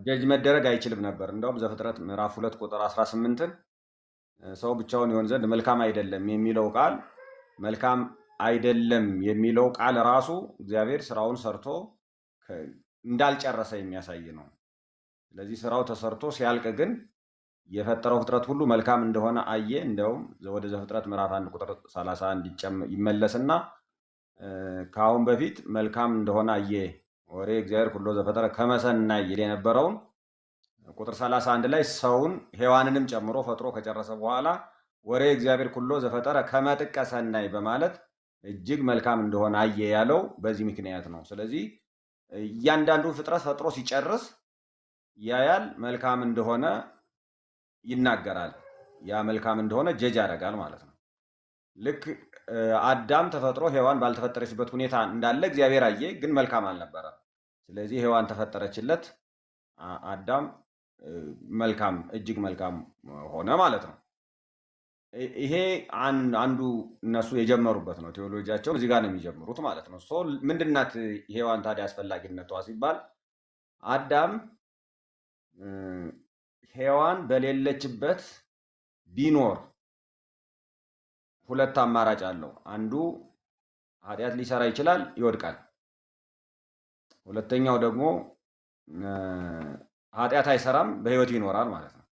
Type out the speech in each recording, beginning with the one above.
ጀጅ መደረግ አይችልም ነበር። እንደውም ዘፍጥረት ምዕራፍ 2 ቁጥር 18ን ሰው ብቻውን ይሆን ዘንድ መልካም አይደለም የሚለው ቃል መልካም አይደለም የሚለው ቃል ራሱ እግዚአብሔር ስራውን ሰርቶ እንዳልጨረሰ የሚያሳይ ነው። ስለዚህ ስራው ተሰርቶ ሲያልቅ ግን የፈጠረው ፍጥረት ሁሉ መልካም እንደሆነ አየ። እንደውም ወደ ዘፍጥረት ምዕራፍ 1 ቁጥር 31 ይመለስና ከአሁን በፊት መልካም እንደሆነ አየ ወሬ እግዚአብሔር ሁሉ ዘፈጠረ ከመሰናይ ይል የነበረውን ቁጥር 31 ላይ ሰውን ሔዋንንም ጨምሮ ፈጥሮ ከጨረሰ በኋላ ወሬ እግዚአብሔር ሁሉ ዘፈጠረ ከመጥቀ ሰናይ በማለት እጅግ መልካም እንደሆነ አየ ያለው በዚህ ምክንያት ነው። ስለዚህ እያንዳንዱ ፍጥረት ፈጥሮ ሲጨርስ ያያል፣ መልካም እንደሆነ ይናገራል። ያ መልካም እንደሆነ ጀጅ ያደርጋል ማለት ነው። ልክ አዳም ተፈጥሮ ሔዋን ባልተፈጠረችበት ሁኔታ እንዳለ እግዚአብሔር አየ፣ ግን መልካም አልነበረም። ስለዚህ ሔዋን ተፈጠረችለት፣ አዳም መልካም እጅግ መልካም ሆነ ማለት ነው። ይሄ አንዱ እነሱ የጀመሩበት ነው። ቴዎሎጂያቸው እዚህ ጋር ነው የሚጀምሩት ማለት ነው። ምንድናት ሔዋን ታዲያ አስፈላጊነቷ ሲባል አዳም ሔዋን በሌለችበት ቢኖር ሁለት አማራጭ አለው። አንዱ ኃጢአት ሊሰራ ይችላል፣ ይወድቃል። ሁለተኛው ደግሞ ኃጢአት አይሰራም፣ በህይወት ይኖራል ማለት ነው።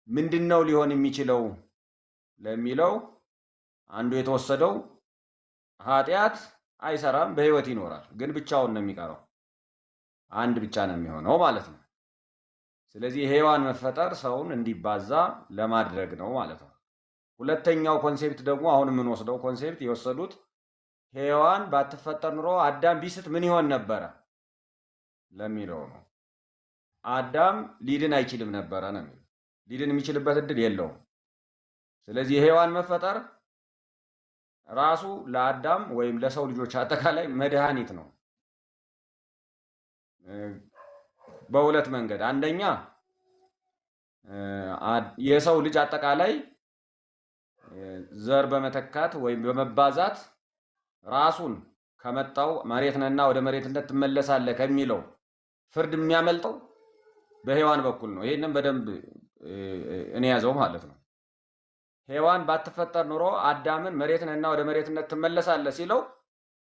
ምንድነው ሊሆን የሚችለው ለሚለው አንዱ የተወሰደው ኃጢአት አይሰራም፣ በህይወት ይኖራል፣ ግን ብቻውን ነው የሚቀረው። አንድ ብቻ ነው የሚሆነው ማለት ነው። ስለዚህ የሔዋን መፈጠር ሰውን እንዲባዛ ለማድረግ ነው ማለት ነው። ሁለተኛው ኮንሴፕት ደግሞ አሁን የምንወስደው ኮንሴፕት የወሰዱት ሔዋን ባትፈጠር ኑሮ አዳም ቢስት ምን ይሆን ነበረ ለሚለው ነው። አዳም ሊድን አይችልም ነበረ ነው የሚለው። ሊድን የሚችልበት እድል የለውም። ስለዚህ የሔዋን መፈጠር ራሱ ለአዳም ወይም ለሰው ልጆች አጠቃላይ መድኃኒት ነው በሁለት መንገድ። አንደኛ የሰው ልጅ አጠቃላይ ዘር በመተካት ወይም በመባዛት ራሱን ከመጣው መሬት ነህና ወደ መሬትነት ትመለሳለህ ከሚለው ፍርድ የሚያመልጠው በሔዋን በኩል ነው። ይሄንን በደንብ እኔ ያዘው ማለት ነው። ሔዋን ባትፈጠር ኑሮ አዳምን መሬት ነህና ወደ መሬትነት ትመለሳለህ ሲለው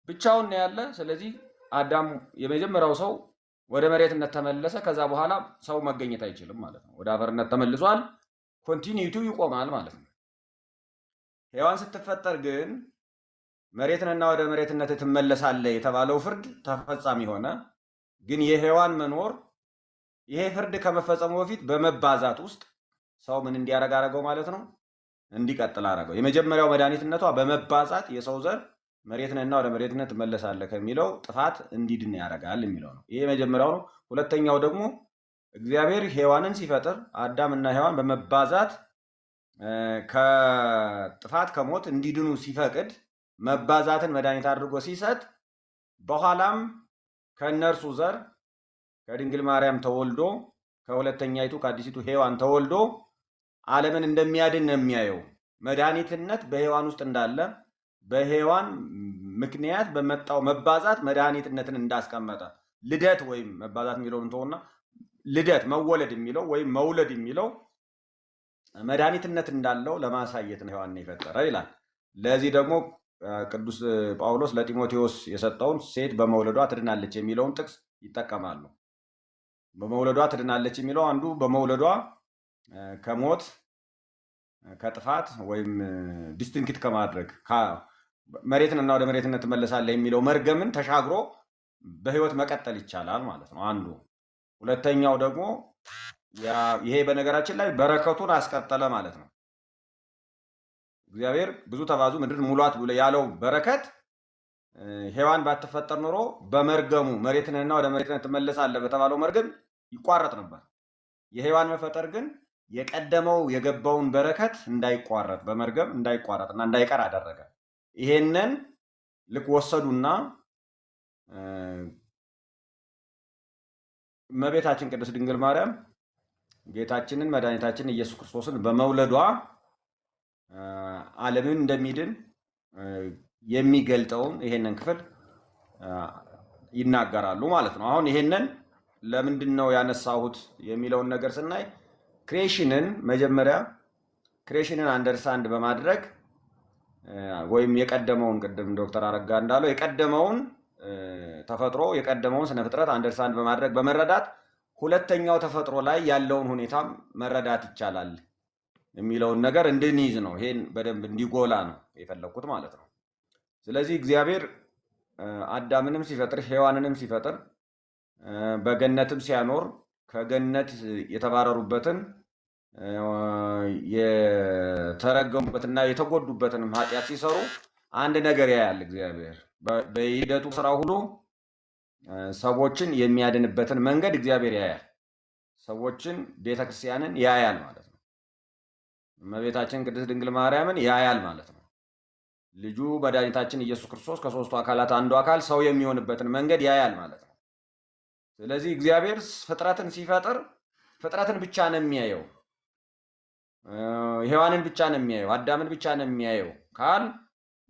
ብቻውን ነው ያለ። ስለዚህ አዳም የመጀመሪያው ሰው ወደ መሬትነት ተመለሰ። ከዛ በኋላ ሰው መገኘት አይችልም ማለት ነው። ወደ አፈርነት ተመልሷል። ኮንቲኒዩቲው ይቆማል ማለት ነው። ሔዋን ስትፈጠር ግን መሬት ነህና ወደ መሬትነት ትመለሳለህ የተባለው ፍርድ ተፈጻሚ ሆነ። ግን የሔዋን መኖር ይሄ ፍርድ ከመፈጸሙ በፊት በመባዛት ውስጥ ሰው ምን እንዲያደርግ አደረገው ማለት ነው? እንዲቀጥል አደረገው። የመጀመሪያው መድኃኒትነቷ በመባዛት የሰው ዘር መሬት ነህና ወደ መሬትነት ትመለሳለህ ከሚለው ጥፋት እንዲድን ያደርጋል የሚለው ነው። ይሄ የመጀመሪያው ነው። ሁለተኛው ደግሞ እግዚአብሔር ሔዋንን ሲፈጥር አዳም እና ሔዋን በመባዛት ከጥፋት ከሞት እንዲድኑ ሲፈቅድ መባዛትን መድኃኒት አድርጎ ሲሰጥ በኋላም ከእነርሱ ዘር ከድንግል ማርያም ተወልዶ ከሁለተኛይቱ ከአዲሲቱ ሔዋን ተወልዶ ዓለምን እንደሚያድን ነው የሚያየው። መድኃኒትነት በሔዋን ውስጥ እንዳለ በሔዋን ምክንያት በመጣው መባዛት መድኃኒትነትን እንዳስቀመጠ ልደት ወይም መባዛት የሚለውን እንተውና ልደት መወለድ የሚለው ወይም መውለድ የሚለው መድኃኒትነት እንዳለው ለማሳየት ነው ሔዋንን የፈጠረ ይላል። ለዚህ ደግሞ ቅዱስ ጳውሎስ ለጢሞቴዎስ የሰጠውን ሴት በመውለዷ ትድናለች የሚለውን ጥቅስ ይጠቀማሉ። በመውለዷ ትድናለች የሚለው አንዱ በመውለዷ ከሞት ከጥፋት ወይም ዲስቲንክት ከማድረግ መሬትን እና ወደ መሬትነት ትመለሳለህ የሚለው መርገምን ተሻግሮ በህይወት መቀጠል ይቻላል ማለት ነው አንዱ። ሁለተኛው ደግሞ ይሄ በነገራችን ላይ በረከቱን አስቀጠለ ማለት ነው። እግዚአብሔር ብዙ ተባዙ ምድር ሙሏት ብሎ ያለው በረከት ሔዋን ባትፈጠር ኖሮ በመርገሙ መሬትንና ወደ መሬትነት ትመለሳለህ በተባለው መርገም ይቋረጥ ነበር። የሔዋን መፈጠር ግን የቀደመው የገባውን በረከት እንዳይቋረጥ በመርገም እንዳይቋረጥና እንዳይቀር አደረገ። ይሄንን ልክ ወሰዱና እመቤታችን ቅድስት ድንግል ማርያም ጌታችንን መድኃኒታችንን ኢየሱስ ክርስቶስን በመውለዷ ዓለምን እንደሚድን የሚገልጠውን ይሄንን ክፍል ይናገራሉ ማለት ነው። አሁን ይሄንን ለምንድን ነው ያነሳሁት የሚለውን ነገር ስናይ ክሬሽንን መጀመሪያ ክሬሽንን አንደርስታንድ በማድረግ ወይም የቀደመውን ቅድም ዶክተር አረጋ እንዳለው የቀደመውን ተፈጥሮ የቀደመውን ስነ ፍጥረት አንደርስታንድ በማድረግ በመረዳት ሁለተኛው ተፈጥሮ ላይ ያለውን ሁኔታ መረዳት ይቻላል የሚለውን ነገር እንድንይዝ ነው። ይሄን በደንብ እንዲጎላ ነው የፈለኩት ማለት ነው። ስለዚህ እግዚአብሔር አዳምንም ሲፈጥር ሔዋንንም ሲፈጥር በገነትም ሲያኖር ከገነት የተባረሩበትን የተረገሙበትና የተጎዱበትንም ኃጢአት ሲሰሩ አንድ ነገር ያያል እግዚአብሔር በሂደቱ ስራ ሁሉ ሰዎችን የሚያድንበትን መንገድ እግዚአብሔር ያያል። ሰዎችን ቤተክርስቲያንን ያያል ማለት ነው። እመቤታችን ቅድስት ድንግል ማርያምን ያያል ማለት ነው። ልጁ መድኃኒታችን ኢየሱስ ክርስቶስ ከሶስቱ አካላት አንዱ አካል ሰው የሚሆንበትን መንገድ ያያል ማለት ነው። ስለዚህ እግዚአብሔር ፍጥረትን ሲፈጥር ፍጥረትን ብቻ ነው የሚያየው፣ ሔዋንን ብቻ ነው የሚያየው፣ አዳምን ብቻ ነው የሚያየው ካል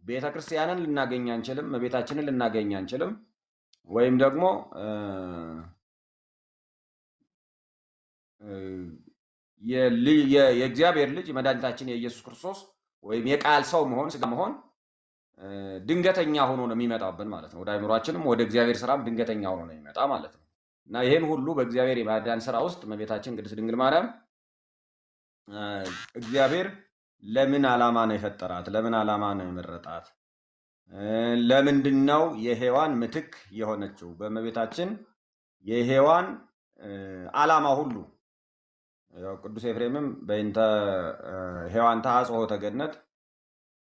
ቤተክርስቲያንን ልናገኝ አንችልም፣ እመቤታችንን ልናገኝ አንችልም። ወይም ደግሞ የእግዚአብሔር ልጅ መድኃኒታችን የኢየሱስ ክርስቶስ ወይም የቃል ሰው መሆን ስጋ መሆን ድንገተኛ ሆኖ ነው የሚመጣብን ማለት ነው። ወደ አይምሯችንም ወደ እግዚአብሔር ስራም ድንገተኛ ሆኖ ነው የሚመጣ ማለት ነው። እና ይሄን ሁሉ በእግዚአብሔር የማዳን ስራ ውስጥ እመቤታችን ቅድስት ድንግል ማርያም እግዚአብሔር ለምን ዓላማ ነው የፈጠራት? ለምን ዓላማ ነው የመረጣት? ለምንድን ነው የሔዋን ምትክ የሆነችው? በእመቤታችን የሔዋን ዓላማ ሁሉ ቅዱስ ኤፍሬምም በእንተ ሔዋን ተሐጽሖተ ገነት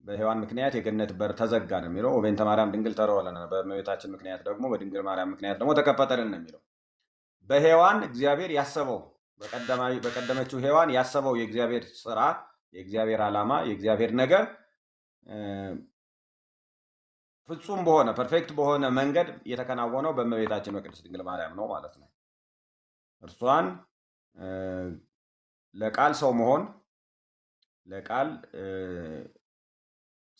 በሔዋን ምክንያት የገነት በር ተዘጋ ነው የሚለው። በእንተ ማርያም ድንግል ተረወለነ በእመቤታችን ምክንያት ደግሞ በድንግል ማርያም ምክንያት ደግሞ ተከፈተልን ነው የሚለው። በሔዋን እግዚአብሔር ያሰበው በቀደመችው ሔዋን ያሰበው የእግዚአብሔር ስራ፣ የእግዚአብሔር ዓላማ፣ የእግዚአብሔር ነገር ፍጹም በሆነ ፐርፌክት በሆነ መንገድ የተከናወነው በእመቤታችን በቅድስት ድንግል ማርያም ነው ማለት ነው። እርሷን ለቃል ሰው መሆን፣ ለቃል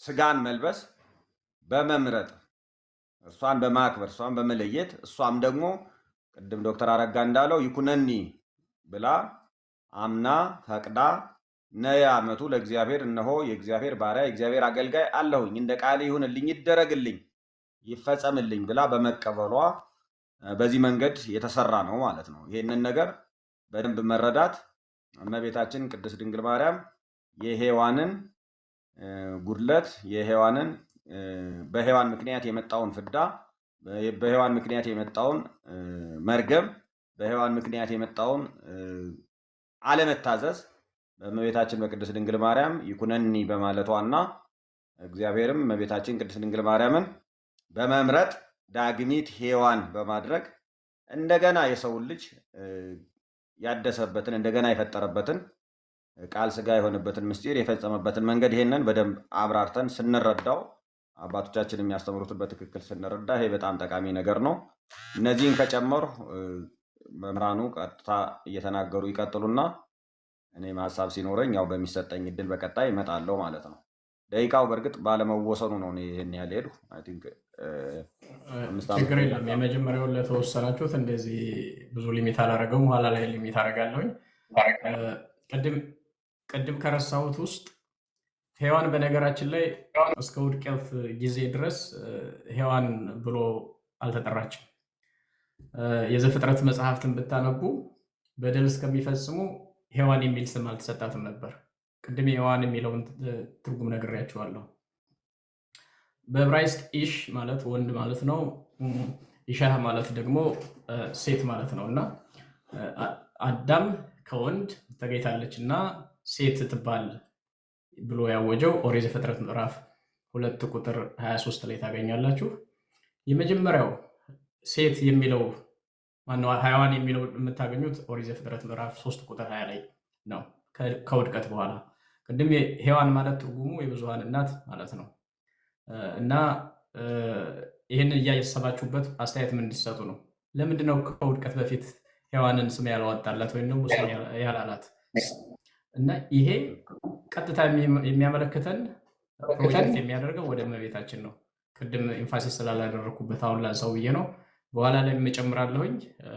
ስጋን መልበስ በመምረጥ እርሷን በማክበር እርሷን በመለየት እሷም ደግሞ ቅድም ዶክተር አረጋ እንዳለው ይኩነኒ ብላ አምና ፈቅዳ ነያ አመቱ ለእግዚአብሔር እነሆ የእግዚአብሔር ባሪያ የእግዚአብሔር አገልጋይ አለሁኝ እንደ ቃል ይሁንልኝ ይደረግልኝ ይፈጸምልኝ ብላ በመቀበሏ በዚህ መንገድ የተሰራ ነው ማለት ነው። ይሄንን ነገር በደንብ መረዳት እመቤታችን ቅድስት ድንግል ማርያም የሔዋንን ጉድለት የሔዋንን በሔዋን ምክንያት የመጣውን ፍዳ በሔዋን ምክንያት የመጣውን መርገም በሔዋን ምክንያት የመጣውን አለመታዘዝ በእመቤታችን በቅድስት ድንግል ማርያም ይኩነኒ በማለቷና እግዚአብሔርም እመቤታችን ቅድስት ድንግል ማርያምን በመምረጥ ዳግሚት ሔዋን በማድረግ እንደገና የሰውን ልጅ ያደሰበትን እንደገና የፈጠረበትን ቃል ስጋ የሆነበትን ምስጢር የፈጸመበትን መንገድ ይሄንን በደንብ አብራርተን ስንረዳው አባቶቻችን የሚያስተምሩትን በትክክል ስንረዳ ይሄ በጣም ጠቃሚ ነገር ነው። እነዚህን ከጨመሩ መምህራኑ ቀጥታ እየተናገሩ ይቀጥሉና እኔም ሀሳብ ሲኖረኝ ያው በሚሰጠኝ እድል በቀጣይ እመጣለሁ ማለት ነው። ደቂቃው በእርግጥ ባለመወሰኑ ነው ይሄን ያህል ሄዱ። አይ ቲንክ ችግር የለም። የመጀመሪያውን ለተወሰናችሁት እንደዚህ ብዙ ሊሚት አላደረገውም። ኋላ ላይ ሊሚት አደርጋለሁኝ። ቅድም ከረሳሁት ውስጥ ሔዋን በነገራችን ላይ እስከ ውድቀት ጊዜ ድረስ ሔዋን ብሎ አልተጠራችም። የዘፍጥረት መጽሐፍትን ብታነቡ በደል እስከሚፈጽሙ ሔዋን የሚል ስም አልተሰጣትም ነበር። ቅድም ሔዋን የሚለውን ትርጉም ነግሬያችኋለሁ። በዕብራይስጥ ኢሽ ማለት ወንድ ማለት ነው። ኢሻህ ማለት ደግሞ ሴት ማለት ነው። እና አዳም ከወንድ ተገኝታለች እና ሴት ትባል ብሎ ያወጀው ኦሪት ዘፍጥረት ምዕራፍ 2 ቁጥር 23 ላይ ታገኛላችሁ። የመጀመሪያው ሴት የሚለው ማነው ሔዋን የሚለው የምታገኙት ኦሪት ዘፍጥረት ምዕራፍ 3 ቁጥር 20 ላይ ነው። ከውድቀት በኋላ ቅድም ሔዋን ማለት ትርጉሙ የብዙሃን እናት ማለት ነው። እና ይህንን እያሰባችሁበት አስተያየት ምን እንዲሰጡ ነው። ለምንድን ነው ከውድቀት በፊት ሔዋንን ስም ያላወጣላት ወይም ደግሞ ስም ያላላት? እና ይሄ ቀጥታ የሚያመለክተን ፕሮጀክት የሚያደርገው ወደ እመቤታችን ነው። ቅድም ኢንፋሲስ ስላላደረኩበት አሁን ላንሳው ብዬ ነው። በኋላ ላይ እጨምራለሁኝ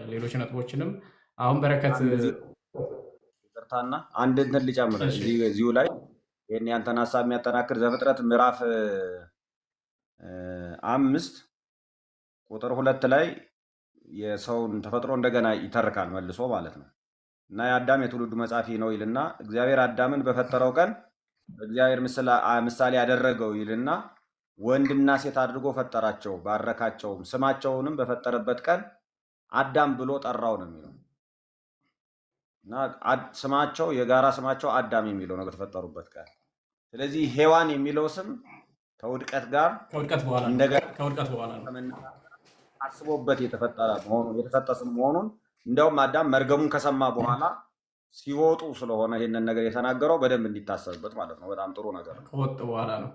ሌሎች ነጥቦችንም። አሁን በረከት ይቅርታና አንድ እንትን ሊጨምር እዚሁ ላይ ይህን ያንተን ሀሳብ የሚያጠናክር ዘፍጥረት ምዕራፍ 5 ቁጥር 2 ላይ የሰውን ተፈጥሮ እንደገና ይተርካል መልሶ ማለት ነው። እና የአዳም የትውልዱ መጻፊ ነው ይልና እግዚአብሔር አዳምን በፈጠረው ቀን በእግዚአብሔር ምሳሌ ያደረገው ይልና ወንድና ሴት አድርጎ ፈጠራቸው፣ ባረካቸውም፣ ስማቸውንም በፈጠረበት ቀን አዳም ብሎ ጠራው ነው የሚለው። እና ስማቸው የጋራ ስማቸው አዳም የሚለው ነው በተፈጠሩበት ቀን። ስለዚህ ሔዋን የሚለው ስም ከውድቀት ጋር ከውድቀት በኋላ ነው አስቦበት የተፈጠረ መሆኑን የተሰጠ ስም መሆኑን እንዲያውም አዳም መርገሙን ከሰማ በኋላ ሲወጡ ስለሆነ ይሄንን ነገር የተናገረው በደንብ እንዲታሰብበት ማለት ነው። በጣም ጥሩ ነገር ነው። ከወጡ በኋላ ነው።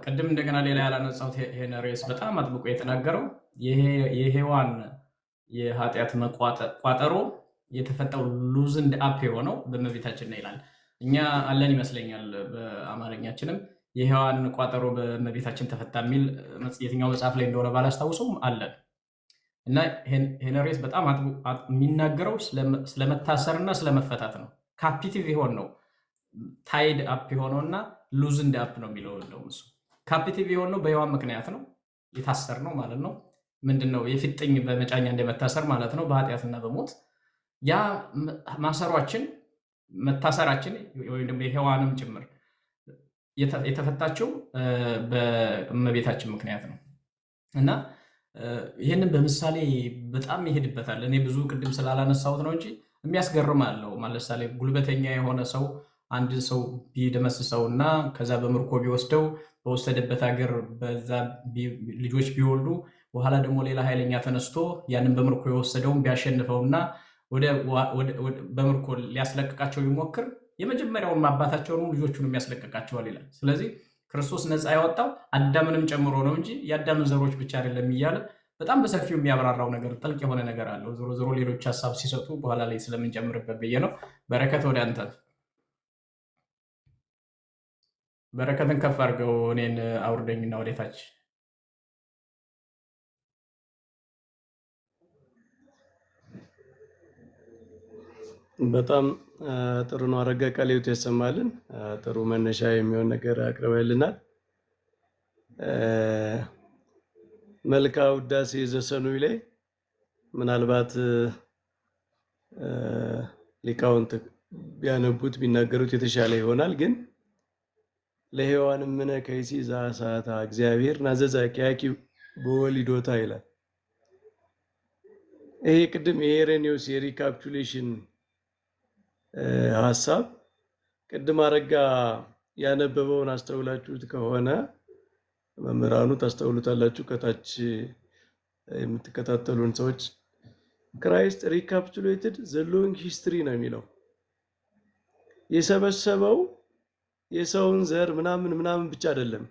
ቅድም እንደገና ሌላ ያላነሳሁት ሄነሪስ በጣም አጥብቆ የተናገረው የሔዋን የኃጢአት መቋጠሮ የተፈጠው ሉዝንድ አፕ የሆነው በእመቤታችን ነው ይላል። እኛ አለን ይመስለኛል በአማርኛችንም የሔዋን ቋጠሮ በእመቤታችን ተፈታ የሚል የትኛው መጽሐፍ ላይ እንደሆነ ባላስታውሰውም አለን። እና ሄነሪስ በጣም የሚናገረው ስለመታሰርና ስለመፈታት ነው። ካፒቲቭ የሆን ነው ታይድ አፕ የሆነው እና ሉዝንድ አፕ ነው የሚለው እንደውም እሱ ካፒቲቭ የሆን ነው በሔዋን ምክንያት ነው የታሰር ነው ማለት ነው። ምንድን ነው የፊጥኝ በመጫኛ እንደመታሰር ማለት ነው በኃጢአትና በሞት ያ ማሰሯችን መታሰራችን ወይም ደግሞ የሔዋንም ጭምር የተፈታቸው በእመቤታችን ምክንያት ነው። እና ይህንን በምሳሌ በጣም ይሄድበታል። እኔ ብዙ ቅድም ስላላነሳሁት ነው እንጂ የሚያስገርም አለው። ለምሳሌ ጉልበተኛ የሆነ ሰው አንድ ሰው ቢደመስሰው እና ከዛ በምርኮ ቢወስደው በወሰደበት ሀገር በዛ ልጆች ቢወልዱ በኋላ ደግሞ ሌላ ኃይለኛ ተነስቶ ያንን በምርኮ የወሰደውን ቢያሸንፈውና በምርኮ ሊያስለቅቃቸው ቢሞክር የመጀመሪያውን አባታቸውን ልጆቹንም ያስለቅቃቸዋል ይላል። ስለዚህ ክርስቶስ ነፃ ያወጣው አዳምንም ጨምሮ ነው እንጂ የአዳምን ዘሮች ብቻ አይደለም እያለ በጣም በሰፊው የሚያብራራው ነገር ጥልቅ የሆነ ነገር አለው። ዞሮ ዞሮ ሌሎች ሀሳብ ሲሰጡ በኋላ ላይ ስለምንጨምርበት ብዬ ነው። በረከት ወደ አንተ። በረከትን ከፍ አድርገው እኔን አውርደኝና ወደታች። በጣም ጥሩ ነው። አረጋ ቃልዮት ያሰማልን። ጥሩ መነሻ የሚሆን ነገር አቅርበልናል። መልካ ውዳሴ ዘሰኑይ ላይ ምናልባት ሊቃውንት ቢያነቡት ቢናገሩት የተሻለ ይሆናል። ግን ለሔዋን ምነ ከይሲ ዘአሳታ እግዚአብሔር ናዘዛ ኪያኪ በወሊዶታ ይላል። ይሄ ቅድም የሄሬኒዮስ የሪካፕቹሌሽን ሀሳብ ቅድም አረጋ ያነበበውን አስተውላችሁት ከሆነ መምህራኑ ታስተውሉታላችሁ። ከታች የምትከታተሉን ሰዎች ክራይስት ሪካፕቹሌትድ ዘ ሎንግ ሂስትሪ ነው የሚለው። የሰበሰበው የሰውን ዘር ምናምን ብቻ አይደለም፣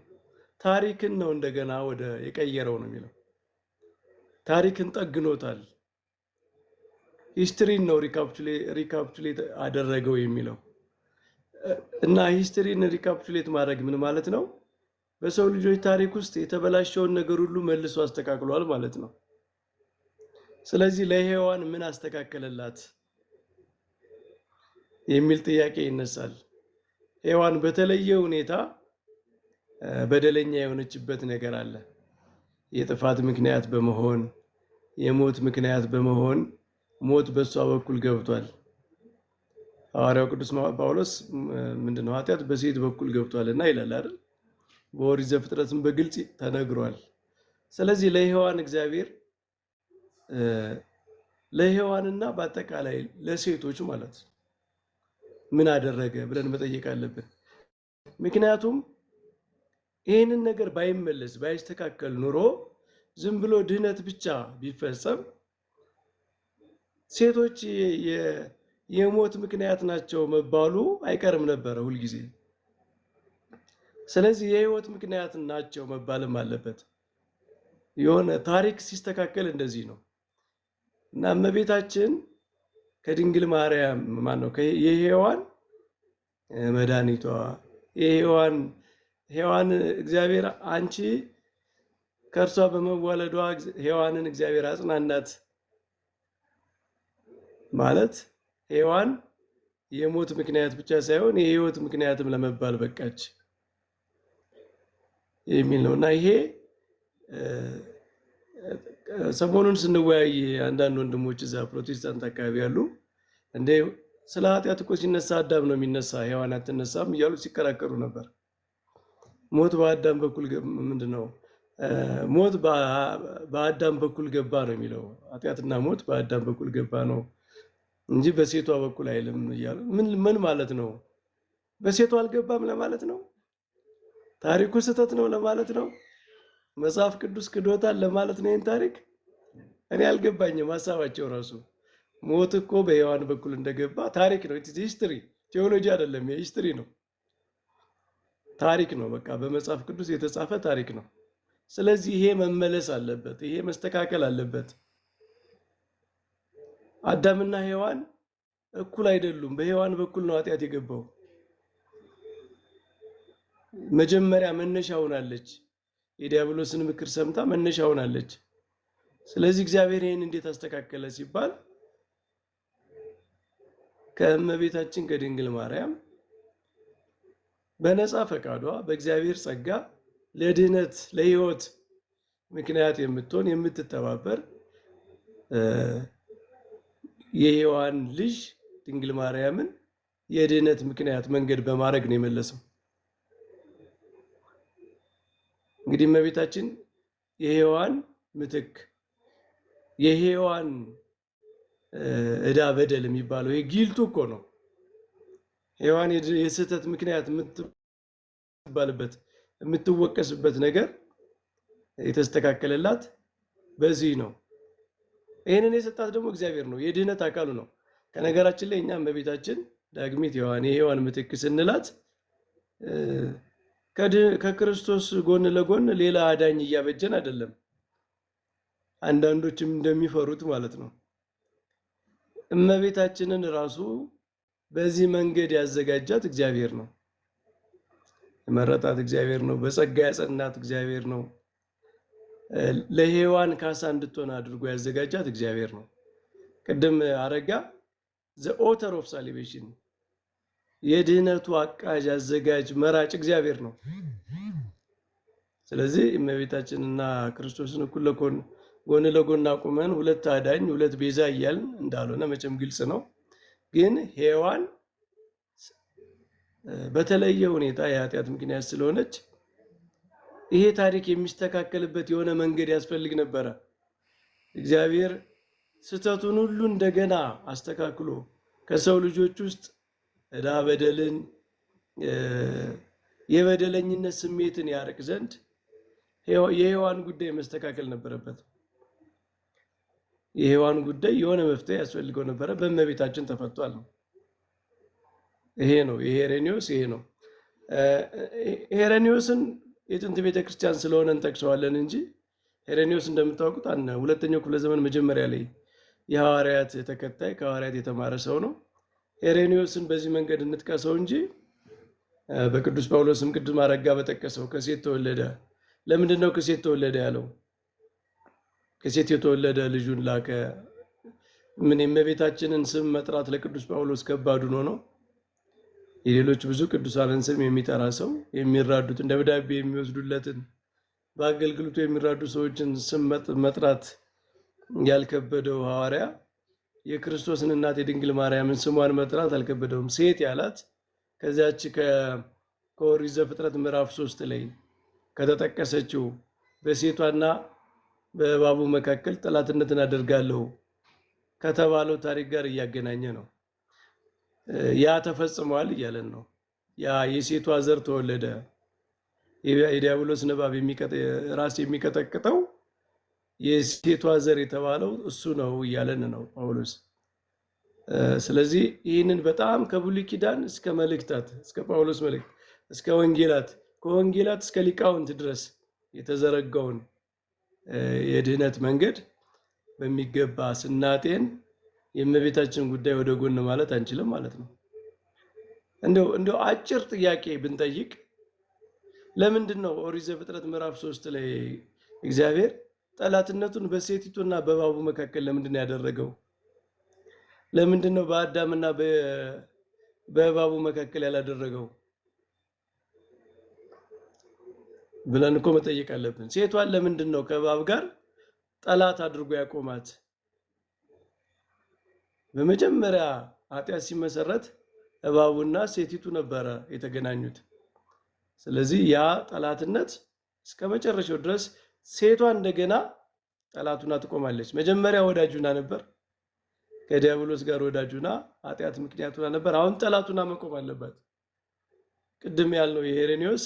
ታሪክን ነው እንደገና ወደ የቀየረው ነው የሚለው። ታሪክን ጠግኖታል። ሂስትሪን ነው ሪካፕቹሌት አደረገው የሚለው እና ሂስትሪን ሪካፕቹሌት ማድረግ ምን ማለት ነው? በሰው ልጆች ታሪክ ውስጥ የተበላሸውን ነገር ሁሉ መልሶ አስተካክሏል ማለት ነው። ስለዚህ ለሔዋን ምን አስተካከለላት የሚል ጥያቄ ይነሳል። ሔዋን በተለየ ሁኔታ በደለኛ የሆነችበት ነገር አለ። የጥፋት ምክንያት በመሆን የሞት ምክንያት በመሆን ሞት በሷ በኩል ገብቷል። ሐዋርያው ቅዱስ ጳውሎስ ምንድነው ኃጢአት በሴት በኩል ገብቷልና ይላል አይደል? በኦሪት ዘፍጥረትም በግልጽ ተነግሯል። ስለዚህ ለሔዋን እግዚአብሔር ለሔዋንና በአጠቃላይ ለሴቶች ማለት ምን አደረገ ብለን መጠየቅ አለብን። ምክንያቱም ይህንን ነገር ባይመለስ ባይስተካከል ኑሮ ዝም ብሎ ድህነት ብቻ ቢፈጸም ሴቶች የሞት ምክንያት ናቸው መባሉ አይቀርም ነበረ ሁልጊዜ። ስለዚህ የህይወት ምክንያት ናቸው መባልም አለበት። የሆነ ታሪክ ሲስተካከል እንደዚህ ነው እና እመቤታችን ከድንግል ማርያም ማነው የሔዋን መድኃኒቷ ሔዋን እግዚአብሔር አንቺ ከእርሷ በመወለዷ ሔዋንን እግዚአብሔር አጽናናት ማለት ሔዋን የሞት ምክንያት ብቻ ሳይሆን የህይወት ምክንያትም ለመባል በቃች የሚል ነው እና ይሄ ሰሞኑን ስንወያይ አንዳንድ ወንድሞች እዛ ፕሮቴስታንት አካባቢ ያሉ እንደ ስለ ኃጢአት እኮ ሲነሳ አዳም ነው የሚነሳ ሔዋን አትነሳም እያሉ ሲከራከሩ ነበር። ሞት በአዳም በኩል ምንድን ነው? ሞት በአዳም በኩል ገባ ነው የሚለው። ኃጢአትና ሞት በአዳም በኩል ገባ ነው እንጂ በሴቷ በኩል አይልም እያሉ ምን ማለት ነው? በሴቷ አልገባም ለማለት ነው? ታሪኩ ስህተት ነው ለማለት ነው? መጽሐፍ ቅዱስ ክዶታል ለማለት ነው? ይህን ታሪክ እኔ አልገባኝም ሀሳባቸው ራሱ። ሞት እኮ በሔዋን በኩል እንደገባ ታሪክ ነው። ሂስትሪ ቴዎሎጂ አይደለም፣ የሂስትሪ ነው፣ ታሪክ ነው። በቃ በመጽሐፍ ቅዱስ የተጻፈ ታሪክ ነው። ስለዚህ ይሄ መመለስ አለበት፣ ይሄ መስተካከል አለበት። አዳምና ሔዋን እኩል አይደሉም። በሔዋን በኩል ነው ኃጢአት የገባው። መጀመሪያ መነሻ ሆናለች። የዲያብሎስን ምክር ሰምታ መነሻ ሆናለች። ስለዚህ እግዚአብሔር ይህን እንዴት አስተካከለ ሲባል ከእመቤታችን ከድንግል ማርያም በነፃ ፈቃዷ በእግዚአብሔር ጸጋ ለድህነት ለሕይወት ምክንያት የምትሆን የምትተባበር የሔዋን ልጅ ድንግል ማርያምን የድህነት ምክንያት መንገድ በማድረግ ነው የመለሰው። እንግዲህ እመቤታችን የሔዋን ምትክ የሔዋን ዕዳ በደል የሚባለው ይሄ ጊልቱ እኮ ነው። ሔዋን የስህተት ምክንያት የምትባልበት የምትወቀስበት ነገር የተስተካከለላት በዚህ ነው። ይህንን የሰጣት ደግሞ እግዚአብሔር ነው፣ የድህነት አካሉ ነው። ከነገራችን ላይ እኛ እመቤታችን ዳግሚት የሔዋን ምትክ ስንላት ከክርስቶስ ጎን ለጎን ሌላ አዳኝ እያበጀን አይደለም፣ አንዳንዶችም እንደሚፈሩት ማለት ነው። እመቤታችንን ራሱ በዚህ መንገድ ያዘጋጃት እግዚአብሔር ነው፣ የመረጣት እግዚአብሔር ነው፣ በጸጋ ያጸናት እግዚአብሔር ነው። ለሔዋን ካሳ እንድትሆን አድርጎ ያዘጋጃት እግዚአብሔር ነው። ቅድም አረጋ ዘ ኦተር ኦፍ ሳሊቬሽን የድህነቱ አቃዥ አዘጋጅ መራጭ እግዚአብሔር ነው። ስለዚህ እመቤታችንና ክርስቶስን እኩል ጎን ለጎን አቁመን ሁለት አዳኝ ሁለት ቤዛ እያልን እንዳልሆነ መቼም ግልጽ ነው። ግን ሔዋን በተለየ ሁኔታ የኃጢአት ምክንያት ስለሆነች ይሄ ታሪክ የሚስተካከልበት የሆነ መንገድ ያስፈልግ ነበረ። እግዚአብሔር ስህተቱን ሁሉ እንደገና አስተካክሎ ከሰው ልጆች ውስጥ ዕዳ በደልን የበደለኝነት ስሜትን ያርቅ ዘንድ የሔዋን ጉዳይ መስተካከል ነበረበት። የሔዋን ጉዳይ የሆነ መፍትሄ ያስፈልገው ነበረ። በእመቤታችን ተፈቷል ነው። ይሄ ነው የሄሬኒዮስ። ይሄ ነው ሄሬኒዮስን የጥንት ቤተክርስቲያን ስለሆነ እንጠቅሰዋለን እንጂ ሄሬኒዮስ እንደምታውቁት ሁለተኛው ክፍለ ዘመን መጀመሪያ ላይ የሐዋርያት ተከታይ ከሐዋርያት የተማረ ሰው ነው። ሄሬኒዮስን በዚህ መንገድ እንጥቀሰው እንጂ በቅዱስ ጳውሎስም ቅድም አረጋ በጠቀሰው ከሴት ተወለደ። ለምንድን ነው ከሴት ተወለደ ያለው? ከሴት የተወለደ ልጁን ላከ። ምን የእመቤታችንን ስም መጥራት ለቅዱስ ጳውሎስ ከባድ ሆኖ ነው? የሌሎች ብዙ ቅዱሳንን ስም የሚጠራ ሰው የሚራዱትን ደብዳቤ የሚወስዱለትን በአገልግሎቱ የሚራዱ ሰዎችን ስም መጥራት ያልከበደው ሐዋርያ የክርስቶስን እናት የድንግል ማርያምን ስሟን መጥራት አልከበደውም። ሴት ያላት ከዚያች ከኦሪት ዘፍጥረት ምዕራፍ 3 ላይ ከተጠቀሰችው በሴቷና በእባቡ መካከል ጠላትነትን አደርጋለሁ ከተባለው ታሪክ ጋር እያገናኘ ነው። ያ ተፈጽሟል እያለን ነው። ያ የሴቷ ዘር ተወለደ። የዲያብሎስ ንባብ ራስ የሚቀጠቅጠው የሴቷ ዘር የተባለው እሱ ነው እያለን ነው ጳውሎስ። ስለዚህ ይህንን በጣም ከብሉይ ኪዳን እስከ መልእክታት እስከ ጳውሎስ መልእክት እስከ ወንጌላት ከወንጌላት እስከ ሊቃውንት ድረስ የተዘረጋውን የድህነት መንገድ በሚገባ ስናጤን የእመቤታችን ጉዳይ ወደ ጎን ማለት አንችልም ማለት ነው። እንደው አጭር ጥያቄ ብንጠይቅ ለምንድን ነው ኦሪት ዘፍጥረት ምዕራፍ 3 ላይ እግዚአብሔር ጠላትነቱን በሴቲቱና በእባቡ መካከል ለምንድን ነው ያደረገው? ለምንድን ነው በአዳምና በእባቡ መካከል ያላደረገው ብለን እኮ መጠየቅ አለብን። ሴቷን ለምንድን ነው ከእባብ ጋር ጠላት አድርጎ ያቆማት? በመጀመሪያ ኃጢአት ሲመሰረት እባቡና ሴቲቱ ነበረ የተገናኙት። ስለዚህ ያ ጠላትነት እስከ መጨረሻው ድረስ ሴቷ እንደገና ጠላቱና ትቆማለች። መጀመሪያ ወዳጁና ነበር፣ ከዲያብሎስ ጋር ወዳጁና ኃጢአት ምክንያቱና ነበር። አሁን ጠላቱና መቆም አለባት። ቅድም ያልነው የሄሬኒዮስ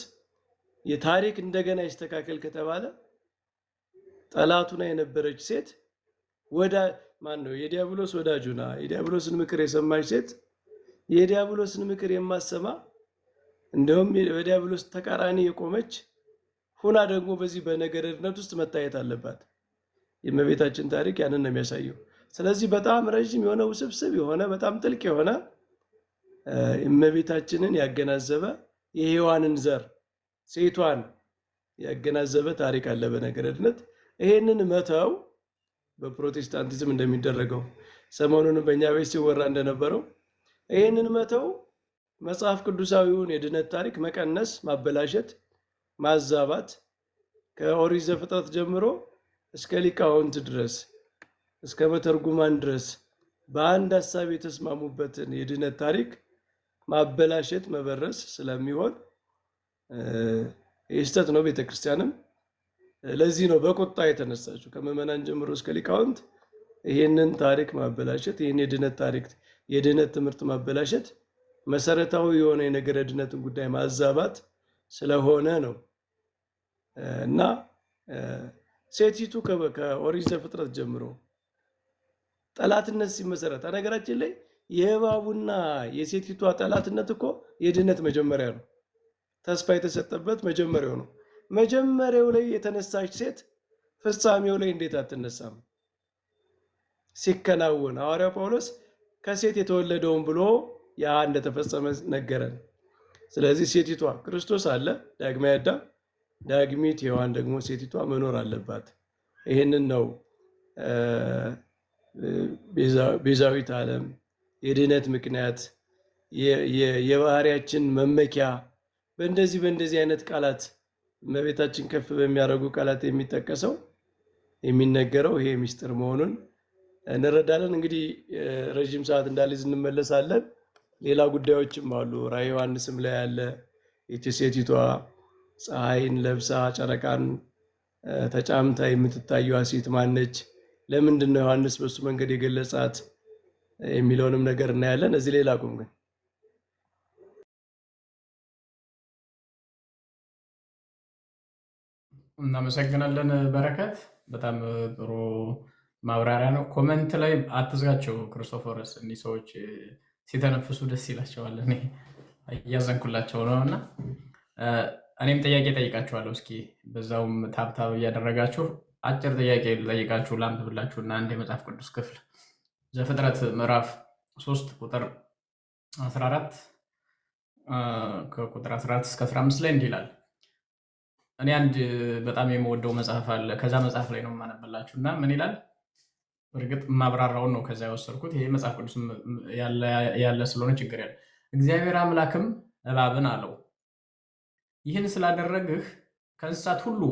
የታሪክ እንደገና ይስተካከል ከተባለ ጠላቱና የነበረች ሴት ማን ነው? የዲያብሎስ ወዳጁና የዲያብሎስን ምክር የሰማች ሴት የዲያብሎስን ምክር የማሰማ እንደውም በዲያብሎስ ተቃራኒ የቆመች ሁና ደግሞ በዚህ በነገረ ድነት ውስጥ መታየት አለባት። የእመቤታችን ታሪክ ያንን ነው የሚያሳየው። ስለዚህ በጣም ረዥም የሆነ ውስብስብ የሆነ በጣም ጥልቅ የሆነ እመቤታችንን ያገናዘበ የሔዋንን ዘር ሴቷን ያገናዘበ ታሪክ አለ በነገረ ድነት። ይሄንን መተው በፕሮቴስታንቲዝም እንደሚደረገው ሰሞኑንም በእኛ ቤት ሲወራ እንደነበረው ይሄንን መተው መጽሐፍ ቅዱሳዊውን የድነት ታሪክ መቀነስ፣ ማበላሸት፣ ማዛባት ከኦሪት ዘፍጥረት ጀምሮ እስከ ሊቃውንት ድረስ እስከ መተርጉማን ድረስ በአንድ ሀሳብ የተስማሙበትን የድነት ታሪክ ማበላሸት፣ መበረስ ስለሚሆን የስተት ነው። ቤተክርስቲያንም ለዚህ ነው በቁጣ የተነሳችው ከምዕመናን ጀምሮ እስከ ሊቃውንት ይህንን ታሪክ ማበላሸት፣ ይህን የድነት ታሪክ የድነት ትምህርት ማበላሸት መሰረታዊ የሆነ የነገረ ድነትን ጉዳይ ማዛባት ስለሆነ ነው እና ሴቲቱ ከኦሪት ዘፍጥረት ጀምሮ ጠላትነት ሲመሰረት፣ ነገራችን ላይ የእባቡና የሴቲቷ ጠላትነት እኮ የድነት መጀመሪያ ነው። ተስፋ የተሰጠበት መጀመሪያው ነው። መጀመሪያው ላይ የተነሳች ሴት ፍጻሜው ላይ እንዴት አትነሳም? ሲከናወን ሐዋርያው ጳውሎስ ከሴት የተወለደውን ብሎ ያ እንደተፈጸመ ነገረን። ስለዚህ ሴቲቷ ክርስቶስ አለ፣ ዳግማዊ አዳም፣ ዳግሚት ሔዋን ደግሞ ሴቲቷ መኖር አለባት። ይህንን ነው ቤዛዊት ዓለም የድነት ምክንያት የባህሪያችን መመኪያ በእንደዚህ አይነት ቃላት እመቤታችን ከፍ በሚያደርጉ ቃላት የሚጠቀሰው የሚነገረው ይሄ ምስጢር መሆኑን እንረዳለን። እንግዲህ ረዥም ሰዓት እንዳልይዝ እንመለሳለን። ሌላ ጉዳዮችም አሉ። ራዕየ ዮሐንስም ላይ ያለ ይህች ሴቲቷ ፀሐይን ለብሳ ጨረቃን ተጫምታ የምትታየዋ ሴት ማነች? ለምንድን ነው ዮሐንስ በሱ መንገድ የገለጻት የሚለውንም ነገር እናያለን። እዚህ ሌላ ቁም ግን እናመሰግናለን። በረከት በጣም ጥሩ ማብራሪያ ነው። ኮመንት ላይ አትዝጋቸው ክርስቶፎረስ። እኒህ ሰዎች ሲተነፍሱ ደስ ይላቸዋል። እኔ እያዘንኩላቸው ነው እና እኔም ጥያቄ ጠይቃችኋለሁ። እስኪ በዛውም ታብታብ እያደረጋችሁ አጭር ጥያቄ ጠይቃችሁ ላንብብላችሁና አንድ የመጽሐፍ ቅዱስ ክፍል ዘፍጥረት ምዕራፍ 3 ቁጥር 14 ከቁጥር 14 እስከ 15 ላይ እንዲህ ይላል። እኔ አንድ በጣም የምወደው መጽሐፍ አለ። ከዛ መጽሐፍ ላይ ነው የማነብላችሁ እና ምን ይላል? እርግጥ ማብራራውን ነው ከዛ የወሰድኩት። ይሄ መጽሐፍ ቅዱስ ያለ ስለሆነ ችግር ያለ። እግዚአብሔር አምላክም እባብን አለው፣ ይህን ስላደረግህ ከእንስሳት ሁሉ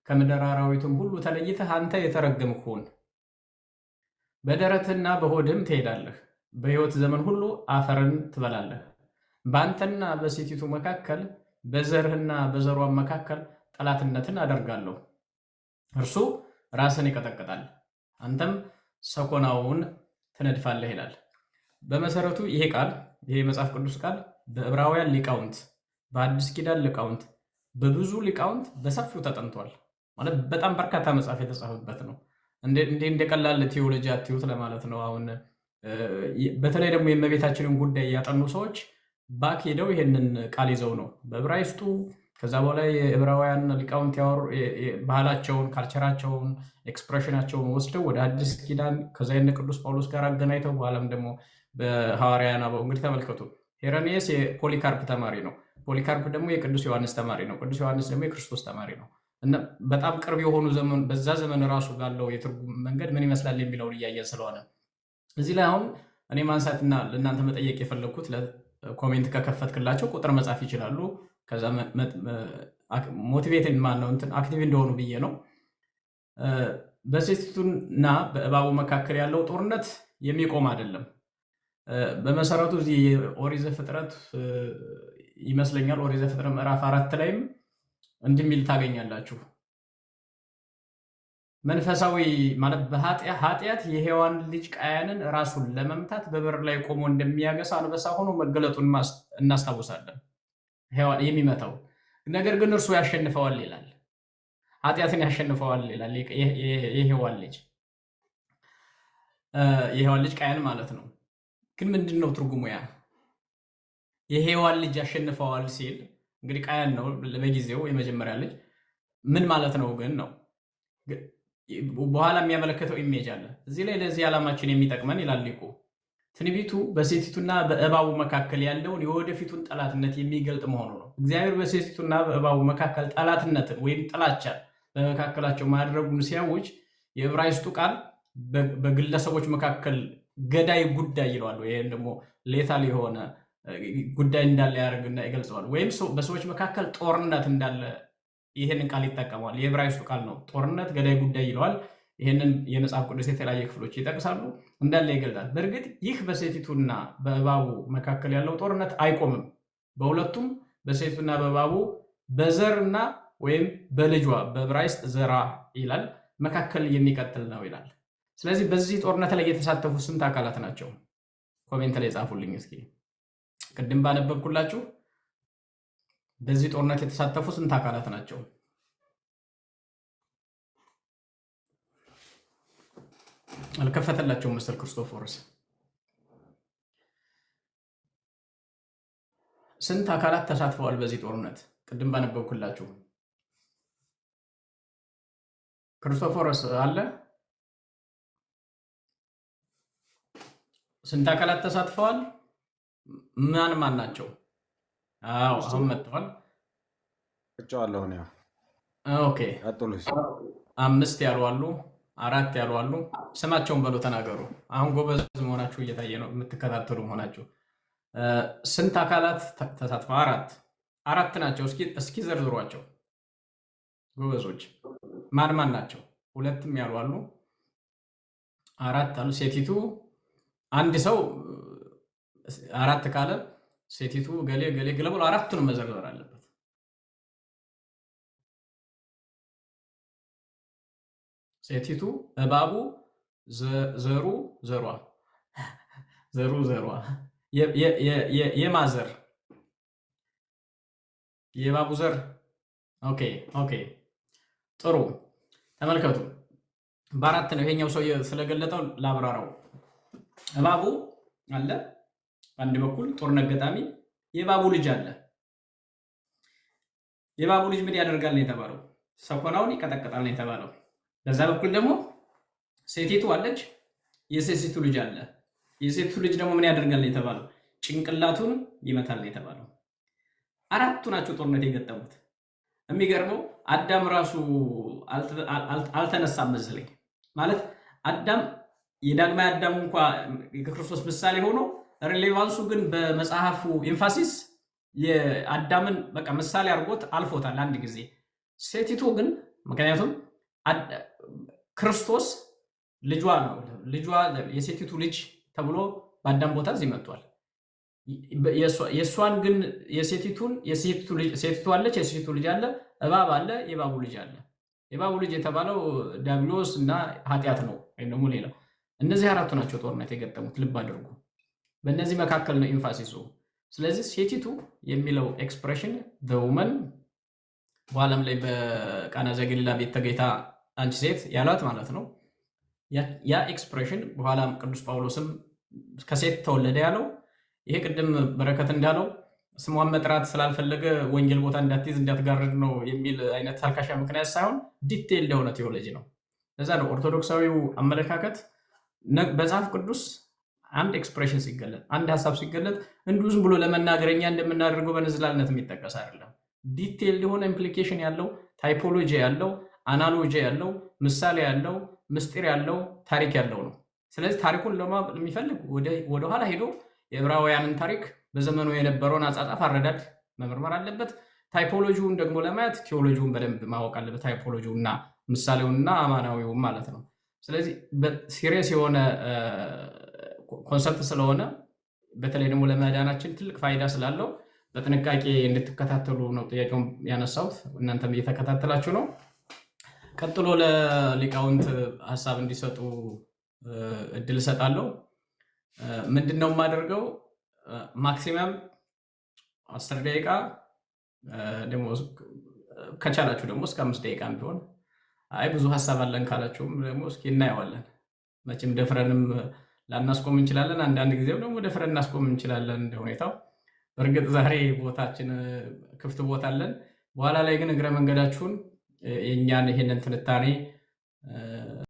ከምድር አራዊትም ሁሉ ተለይተህ አንተ የተረገምህ ሁን። በደረትህና በሆድህም ትሄዳለህ፣ በሕይወት ዘመን ሁሉ አፈርን ትበላለህ። በአንተና በሴቲቱ መካከል በዘርህና በዘሯም መካከል ጠላትነትን አደርጋለሁ። እርሱ ራስን ይቀጠቅጣል፣ አንተም ሰኮናውን ትነድፋለህ ይላል። በመሰረቱ ይሄ ቃል ይሄ የመጽሐፍ ቅዱስ ቃል በዕብራውያን ሊቃውንት፣ በአዲስ ኪዳን ሊቃውንት፣ በብዙ ሊቃውንት በሰፊው ተጠንቷል። ማለት በጣም በርካታ መጽሐፍ የተጻፈበት ነው። እንደ ቀላል ቴዎሎጂ አትዩት ለማለት ነው። አሁን በተለይ ደግሞ የእመቤታችንን ጉዳይ ያጠኑ ሰዎች ባክ ሄደው ይሄንን ቃል ይዘው ነው በዕብራይስጡ ከዛ በኋላ የዕብራውያን ሊቃውንት ያወሩ ባህላቸውን፣ ካልቸራቸውን፣ ኤክስፕሬሽናቸውን ወስደው ወደ አዲስ ኪዳን ከዛ የነ ቅዱስ ጳውሎስ ጋር አገናኝተው በኋላም ደግሞ በሐዋርያና እንግዲህ ተመልከቱ። ሄረኔስ የፖሊካርፕ ተማሪ ነው። ፖሊካርፕ ደግሞ የቅዱስ ዮሐንስ ተማሪ ነው። ቅዱስ ዮሐንስ ደግሞ የክርስቶስ ተማሪ ነው። እና በጣም ቅርብ የሆኑ ዘመን በዛ ዘመን ራሱ ባለው የትርጉም መንገድ ምን ይመስላል የሚለውን እያየን ስለሆነ እዚህ ላይ አሁን እኔ ማንሳትና ለእናንተ መጠየቅ የፈለግኩት ኮሜንት ከከፈትክላቸው ቁጥር መጻፍ ይችላሉ። ከዛ ሞቲቬትን ማነው እንትን አክቲቭ እንደሆኑ ብዬ ነው። በሴቲቱና በእባቡ መካከል ያለው ጦርነት የሚቆም አይደለም። በመሰረቱ እዚህ ኦሪት ዘፍጥረት ይመስለኛል ኦሪት ዘፍጥረት ምዕራፍ 4 ላይም እንዲሚል ታገኛላችሁ። መንፈሳዊ ማለት በኃጢአት የሔዋን ልጅ ቃያንን ራሱን ለመምታት በበር ላይ ቆሞ እንደሚያገሳ አንበሳ ሆኖ መገለጡን እናስታውሳለን። ሔዋን የሚመታው ነገር ግን እርሱ ያሸንፈዋል ይላል። ኃጢአትን ያሸንፈዋል ይላል። የሔዋን ልጅ ቃየን ማለት ነው። ግን ምንድን ነው ትርጉሙ? ያ የሔዋን ልጅ ያሸንፈዋል ሲል እንግዲህ ቃየን ነው በጊዜው የመጀመሪያ ልጅ ምን ማለት ነው ግን ነው በኋላ የሚያመለክተው ኢሜጅ አለ እዚህ ላይ ለዚህ ዓላማችን የሚጠቅመን ይላል ሊቁ። ትንቢቱ በሴቲቱና በእባቡ መካከል ያለውን የወደፊቱን ጠላትነት የሚገልጥ መሆኑ ነው። እግዚአብሔር በሴቲቱና በእባቡ መካከል ጠላትነትን ወይም ጥላቻን በመካከላቸው ማድረጉን ሲያውጅ የዕብራይስጡ ቃል በግለሰቦች መካከል ገዳይ ጉዳይ ይለዋል። ወይም ደግሞ ሌታል የሆነ ጉዳይ እንዳለ ያደርግና ይገልጸዋል። ወይም በሰዎች መካከል ጦርነት እንዳለ ይህንን ቃል ይጠቀማል። የዕብራይስጡ ቃል ነው። ጦርነት፣ ገዳይ ጉዳይ ይለዋል። ይህንን የመጽሐፍ ቅዱስ የተለያየ ክፍሎች ይጠቅሳሉ፣ እንዳለ ይገልጻል። በእርግጥ ይህ በሴቲቱና በእባቡ መካከል ያለው ጦርነት አይቆምም። በሁለቱም በሴቲቱና በእባቡ በዘርና ወይም በልጇ በዕብራይስጥ ዘራ ይላል መካከል የሚቀጥል ነው ይላል። ስለዚህ በዚህ ጦርነት ላይ የተሳተፉ ስንት አካላት ናቸው? ኮሜንት ላይ ጻፉልኝ እስኪ። ቅድም ባነበብኩላችሁ በዚህ ጦርነት የተሳተፉ ስንት አካላት ናቸው? አልከፈተላቸውም መሰል ክርስቶፎርስ። ስንት አካላት ተሳትፈዋል በዚህ ጦርነት? ቅድም ባነበብኩላችሁ ክርስቶፎርስ አለ። ስንት አካላት ተሳትፈዋል? ማን ናቸው? አዎ አሁን መጥተዋል። እጫዋለሁ ነው። ኦኬ 5 ያሉ አሉ፣ 4 ያሉ አሉ። ስማቸውን በሉ ተናገሩ። አሁን ጎበዝ መሆናችሁ እየታየ ነው፣ የምትከታተሉ መሆናችሁ። ስንት አካላት ተሳትፈዋል? 4 ናቸው። እስኪ ዘርዝሯቸው ጎበዞች። ማን ናቸው? 2ም ያሉ አሉ፣ 4 አሉ። ሴቲቱ አንድ ሰው 4 ካለ ሴቲቱ ገሌ ገሌ ገሌ ብሎ 4ቱን መዘርዘር አለበት። ሴቲቱ፣ እባቡ፣ ዘሩ፣ ዘሯ የማዘር የእባቡ ዘር። ኦኬ ጥሩ ተመልከቱ። በ4 ነው። ይሄኛው ሰው ስለገለጠው ላብራራው። እባቡ አለ በአንድ በኩል ጦርነት ገጣሚ፣ የእባቡ ልጅ አለ። የእባቡ ልጅ ምን ያደርጋል ነው የተባለው? ሰኮናውን ይቀጠቅጣል ነው የተባለው። በዛ በኩል ደግሞ ሴቲቱ አለች፣ የሴቲቱ ልጅ አለ። የሴቲቱ ልጅ ደግሞ ምን ያደርጋል ነው የተባለው? ጭንቅላቱን ይመታል ነው የተባለው። 4ቱ ናቸው ጦርነት የገጠሙት። የሚገርመው አዳም ራሱ አልተነሳም እዚህ ላይ ማለት አዳም የዳግማዊ አዳም እንኳ የክርስቶስ ምሳሌ ሆኖ ሬሌቫንሱ ግን በመጽሐፉ ኤምፋሲስ የአዳምን በቃ ምሳሌ አድርጎት አልፎታል አንድ ጊዜ። ሴቲቱ ግን ምክንያቱም ክርስቶስ ልጇ ነው፣ የሴቲቱ ልጅ ተብሎ በአዳም ቦታ እዚህ መጥቷል። የእሷን ግን ሴቲቱ አለች፣ የሴቲቱ ልጅ አለ፣ እባብ አለ፣ የእባቡ ልጅ አለ። የእባቡ ልጅ የተባለው ዲያብሎስ እና ኃጢአት ነው ወይም ደግሞ ሌላ። እነዚህ 4ቱ ናቸው ጦርነት የገጠሙት። ልብ አድርጉ። በእነዚህ መካከል ነው ኢንፋሲሱ። ስለዚህ ሴቲቱ የሚለው ኤክስፕሬሽን ውመን በኋላም ላይ በቃና ዘገሊላ ቤት ተገኝታ አንቺ ሴት ያሏት ማለት ነው። ያ ኤክስፕሬሽን በኋላም ቅዱስ ጳውሎስም ከሴት ተወለደ ያለው ይሄ ቅድም በረከት እንዳለው ስሟን መጥራት ስላልፈለገ ወንጌል ቦታ እንዳትይዝ እንዳትጋርድ ነው የሚል አይነት ታልካሻ ምክንያት ሳይሆን ዲቴይል የሆነ ቴዎሎጂ ነው። ለዛ ነው ኦርቶዶክሳዊው አመለካከት በመጽሐፍ ቅዱስ አንድ ኤክስፕሬሽን ሲገለጥ፣ አንድ ሀሳብ ሲገለጥ እንዲሁ ዝም ብሎ ለመናገረኛ እንደምናደርገው በንዝላልነት የሚጠቀስ አይደለም። ዲቴይል የሆነ ኢምፕሊኬሽን ያለው ታይፖሎጂ ያለው፣ አናሎጂ ያለው፣ ምሳሌ ያለው፣ ምስጢር ያለው፣ ታሪክ ያለው ነው። ስለዚህ ታሪኩን ለማወቅ የሚፈልግ ወደኋላ ሄዶ የዕብራውያንን ታሪክ በዘመኑ የነበረውን አጻጻፍ አረዳድ መመርመር አለበት። ታይፖሎጂውን ደግሞ ለማየት ቴዎሎጂውን በደንብ ማወቅ አለበት። ታይፖሎጂውና ምሳሌውንና አማናዊውን ማለት ነው። ስለዚህ ሲሪየስ የሆነ ኮንሰፕት ስለሆነ በተለይ ደግሞ ለመዳናችን ትልቅ ፋይዳ ስላለው በጥንቃቄ እንድትከታተሉ ነው ጥያቄውን ያነሳሁት። እናንተም እየተከታተላችሁ ነው። ቀጥሎ ለሊቃውንት ሀሳብ እንዲሰጡ እድል እሰጣለሁ። ምንድነው የማደርገው? ማክሲመም 10 ደቂቃ ደግሞ ከቻላችሁ ደግሞ እስከ 5 ደቂቃ ቢሆን፣ አይ ብዙ ሀሳብ አለን ካላችሁም ደግሞ እስኪ እናየዋለን። መቼም ደፍረንም ላናስቆም እንችላለን፣ አንዳንድ ጊዜም ደግሞ ደፍረን እናስቆም እንችላለን እንደ ሁኔታው። በእርግጥ ዛሬ ቦታችን ክፍት ቦታ አለን። በኋላ ላይ ግን እግረ መንገዳችሁን የእኛን ይሄንን ትንታኔ